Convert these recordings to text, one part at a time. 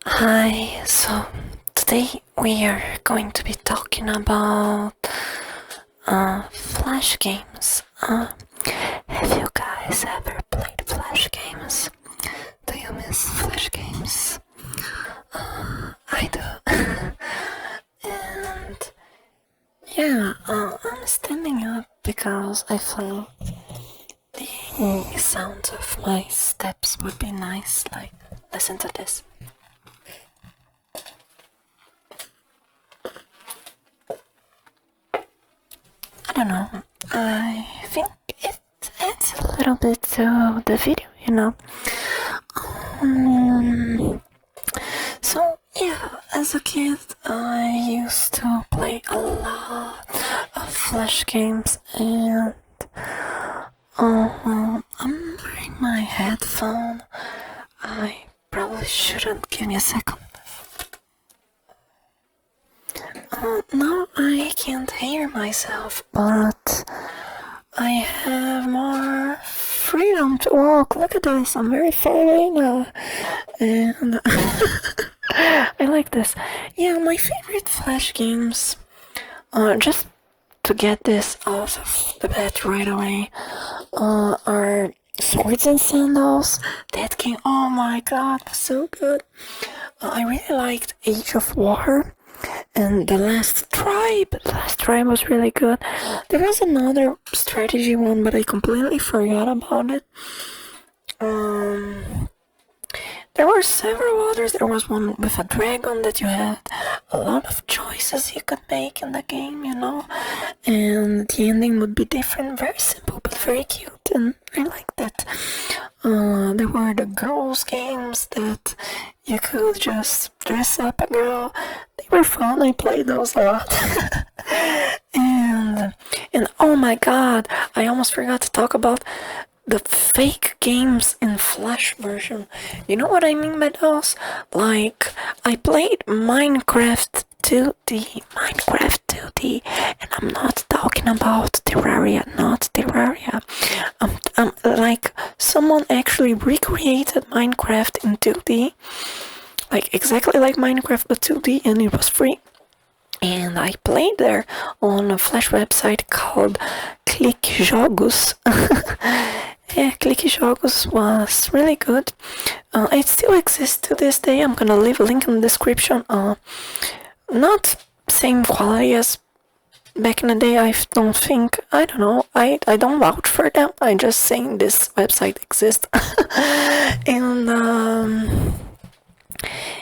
Hi, so today we are going to be talking about flash games. Have you guys ever played flash games? Do you miss flash games? I do. And yeah, I'm standing up because I thought the sound of my steps would be nice. Like, listen to this. I don't know. I think it adds a little bit to the video, you know. So yeah, as a kid, I used to play a lot of flash games, and I'm wearing my headphone. I probably shouldn't. Give me a second. Now I can't hear myself, but I have more freedom to walk. Look at this, I'm very far away now. And I like this. Yeah, my favorite flash games, just to get this off of the bat right away, are Swords and Sandals. That game, oh my god, so good. I really liked Age of War. And The Last Tribe was really good. There was another strategy one, but I completely forgot about it. There were several others. There was one with a dragon that you had a lot of choices you could make in the game, you know. And the ending would be different, very simple but very cute, and I liked that. There were the girls games that you could just dress up a girl. They were fun. I played those a lot. and oh my god, I almost forgot to talk about the fake games in Flash version. You know what I mean by those? Like, I played Minecraft 2D, and I'm not talking about Terraria, not Terraria. Like, someone actually recreated Minecraft in 2D, like exactly like Minecraft but 2D, and it was free. And I played there on a Flash website called 𝒐𝓐𝓢𝓜 Yeah, 𝒐𝓐𝓢𝓜 was really good. It still exists to this day. I'm gonna leave a link in the description. Not same quality as back in the day, I don't think. I don't know. I don't vouch for them. I'm just saying this website exists. And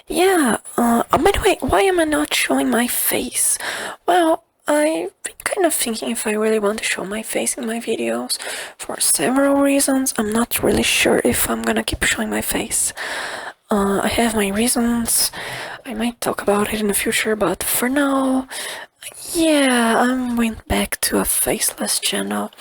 yeah. By the way, why am I not showing my face? Well, I've been kind of thinking if I really want to show my face in my videos for several reasons. I'm not really sure if I'm gonna keep showing my face. I have my reasons. I might talk about it in the future, but for now, yeah, I went back to a faceless channel.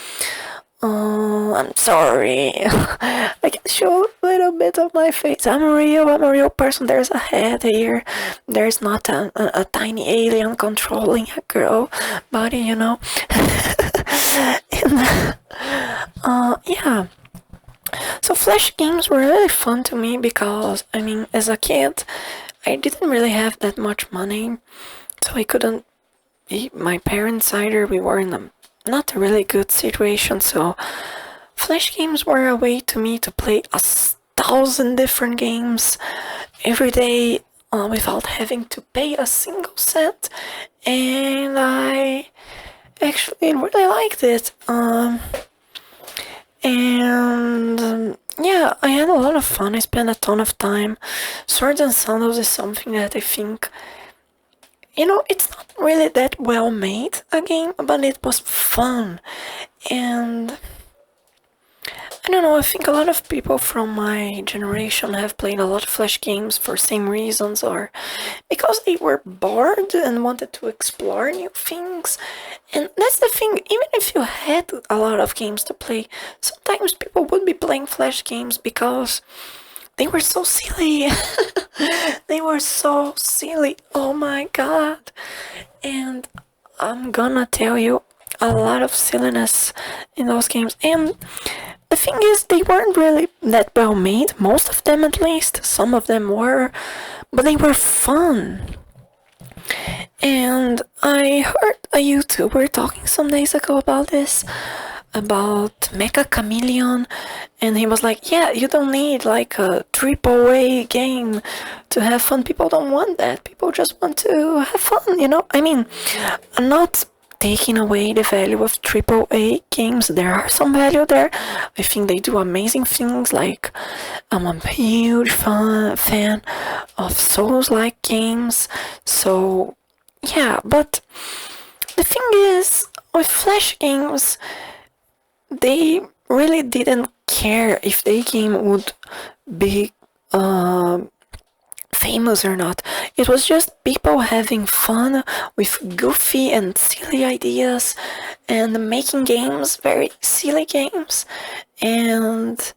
I'm sorry. I can show a little bit of my face. I'm a real person. There's a head here. There's not a tiny alien controlling a girl body, you know. And, yeah. So Flash games were really fun to me because, I mean, as a kid, I didn't really have that much money, so I couldn't eat my parents either. We were in not a really good situation, so Flash games were a way to me to play 1,000 different games every day without having to pay a single cent, and I actually really liked it. Yeah, I had a lot of fun. I spent a ton of time. Swords and Sandals is something that I think, you know, it's not really that well made a game, but it was fun. And I don't know, I think a lot of people from my generation have played a lot of Flash games for same reasons, or because they were bored and wanted to explore new things. And that's the thing, even if you had a lot of games to play, sometimes people would be playing Flash games because they were so silly. They were so silly, oh my god. And I'm gonna tell you a lot of silliness in those games. And the thing is, they weren't really that well made, most of them at least. Some of them were, but they were fun. And I heard a YouTuber talking some days ago about this, about Mecha Chameleon, and he was like, yeah, you don't need like a AAA game to have fun. People don't want that. People just want to have fun, you know? I mean, I'm not taking away the value of AAA games. There are some value there. I think they do amazing things. Like, I'm a huge fan of Souls-like games. So, yeah, but the thing is, with Flash games, they really didn't care if their game would be famous or not. It was just people having fun with goofy and silly ideas and making games, very silly games. And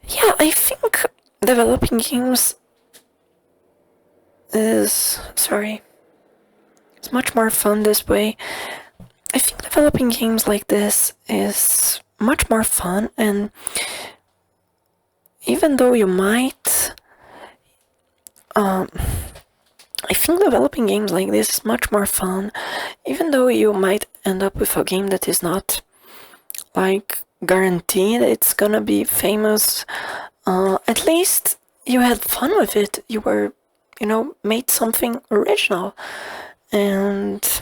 yeah, I think developing games is, it's much more fun this way. I think developing games like this is much more fun, and even though you might I think developing games like this is much more fun, even though you might end up with a game that is not like guaranteed it's gonna be famous. At least you had fun with it. You were, you know, made something original. And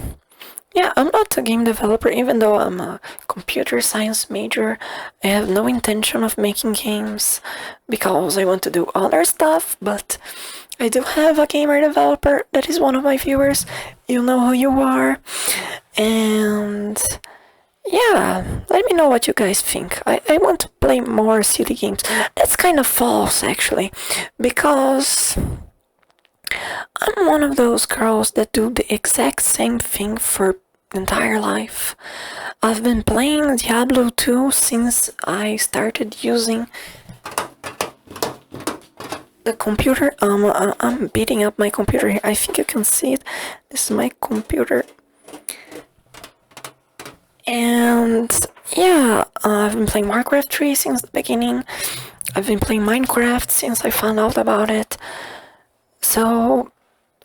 yeah, I'm not a game developer, even though I'm a computer science major. I have no intention of making games because I want to do other stuff, but I do have a gamer developer that is one of my viewers. You know who you are. And yeah, let me know what you guys think. I want to play more silly games. That's kind of false, actually, because I'm one of those girls that do the exact same thing for the entire life. I've been playing Diablo 2 since I started using the computer. I'm beating up my computer here. I think you can see it. This is my computer. And yeah, I've been playing Warcraft 3 since the beginning. I've been playing Minecraft since I found out about it. So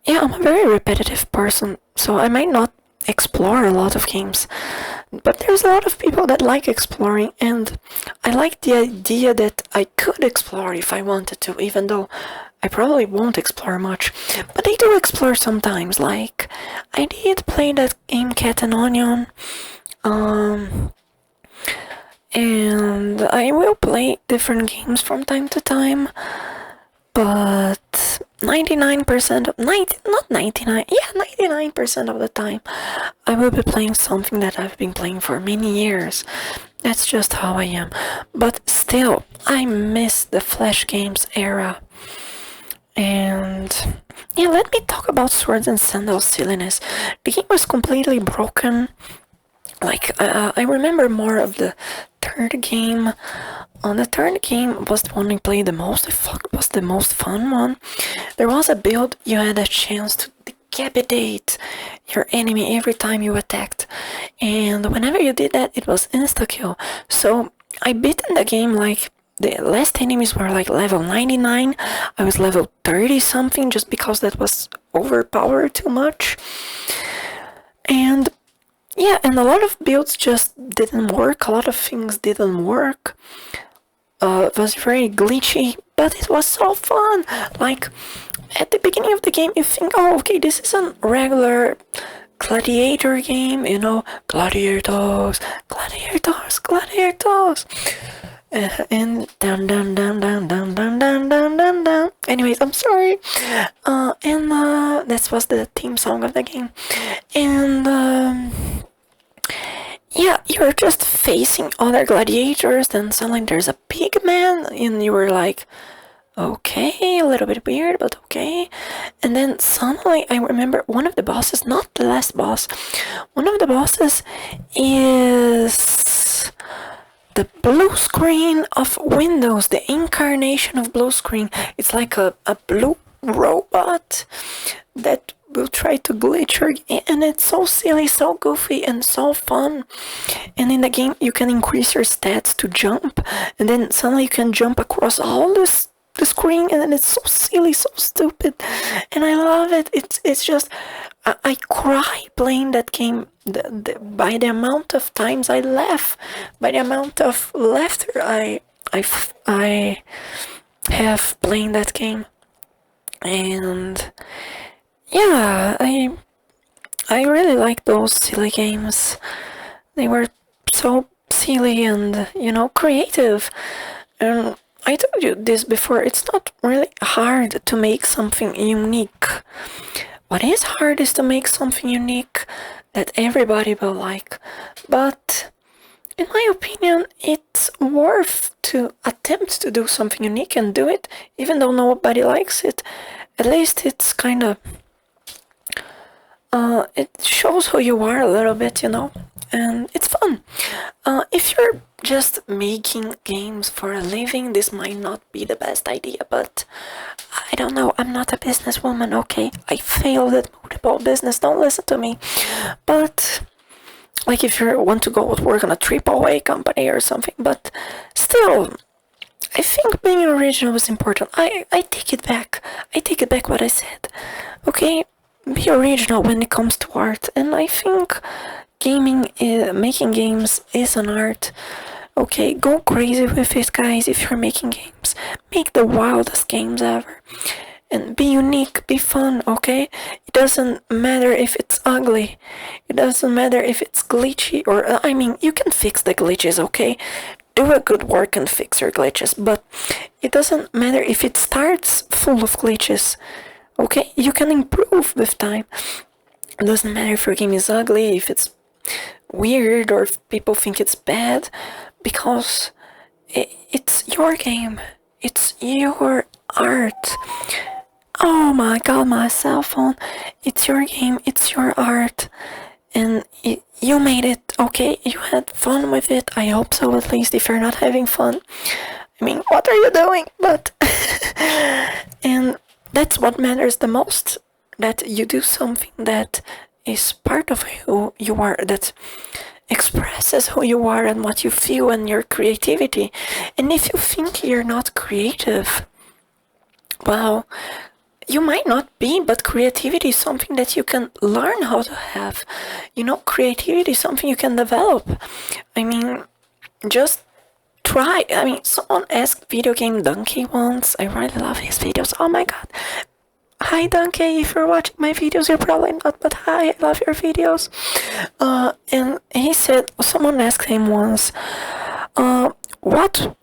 yeah, I'm a very repetitive person, so I might not explore a lot of games, but there's a lot of people that like exploring, and I like the idea that I could explore if I wanted to, even though I probably won't explore much, but I do explore sometimes. Like, I did play that game Cat and Onion, and I will play different games from time to time, but 99% of, not 99, yeah, 99% of the time, I will be playing something that I've been playing for many years. That's just how I am. But still, I miss the Flash games era. And yeah, let me talk about Swords and Sandals silliness. The game was completely broken. Like, I remember more of the third game. The third game was the one I played the most. It was the most fun one. There was a build you had a chance to decapitate your enemy every time you attacked, and whenever you did that, it was insta-kill. So I beat in the game, like, the last enemies were like level 99. I was level 30 something, just because that was overpowered too much. And yeah, and a lot of builds just didn't work. A lot of things didn't work. It was very glitchy, but it was so fun. Like, at the beginning of the game, you think, oh, okay, this is a regular gladiator game, you know, gladiators, gladiators, gladiators. And down, down, down, down, down, down, down, down, down, down. Anyways, I'm sorry. And that was the theme song of the game. And yeah, you're just facing other gladiators, then suddenly there's a pig man, and you were like, okay, a little bit weird, but okay. And then suddenly I remember one of the bosses, not the last boss, one of the bosses is the blue screen of Windows, the incarnation of blue screen. It's like a blue robot that will try to glitch your game, and it's so silly, so goofy, and so fun. And in the game you can increase your stats to jump, and then suddenly you can jump across all this the screen, and it's so silly, so stupid, and I love it. It's just I cry playing that game. By the amount of times I laugh, by the amount of laughter I have playing that game, and yeah, I really like those silly games. They were so silly and, creative. And I told you this before, it's not really hard to make something unique. What is hard is to make something unique that everybody will like. But in my opinion, it's worth to attempt to do something unique and do it, even though nobody likes it. At least it's kind of it shows who you are a little bit, and it's fun. If you're just making games for a living, this might not be the best idea, but I don't know, I'm not a businesswoman, okay? I failed at multiple business, don't listen to me. But, like, if you want to go work on a AAA company or something, but still, I think being original is important. I take it back. I take it back what I said, okay? Be original when it comes to art, and I think making games is an art. Okay, go crazy with it, guys. If you're making games, make the wildest games ever, and be unique, be fun. Okay, it doesn't matter if it's ugly, it doesn't matter if it's glitchy, or you can fix the glitches. Okay, do a good work and fix your glitches, but it doesn't matter if it starts full of glitches. Okay, you can improve with time. It doesn't matter if your game is ugly, if it's weird, or if people think it's bad, because it's your game. It's your art. Oh my god, my cell phone. It's your game, it's your art. And you made it, okay? You had fun with it. I hope so, at least. If you're not having fun, what are you doing? But and that's what matters the most, that you do something that is part of who you are, that expresses who you are and what you feel and your creativity. And if you think you're not creative, well, you might not be, but creativity is something that you can learn how to have. Creativity is something you can develop. Just try. Someone asked Video Game Donkey once. I really love his videos. Oh my god. Hi Donkey, if you're watching my videos, you're probably not, but hi, I love your videos. And he said, someone asked him once, what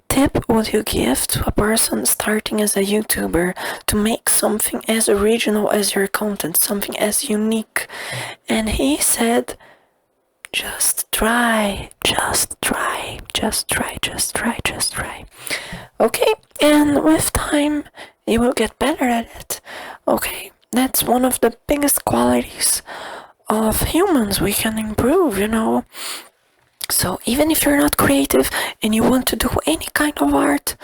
tip would you give to a person starting as a YouTuber to make something as original as your content, something as unique? And he said, just try. Okay, and with time, you will get better at it. Okay, that's one of the biggest qualities of humans we can improve, So even if you're not creative and you want to do any kind of art,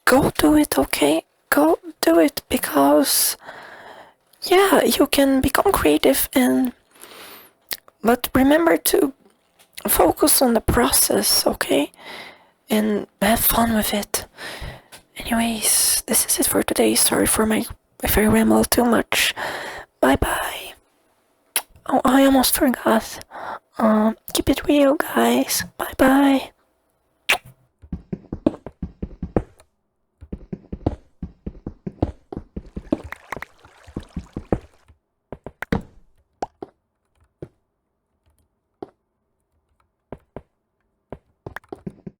go do it, okay? Go do it, because yeah, you can become creative, but remember to focus on the process, okay? And have fun with it. Anyways, this is it for today. Sorry if I ramble too much. Bye bye. Oh, I almost forgot. Keep it real, guys. Bye bye.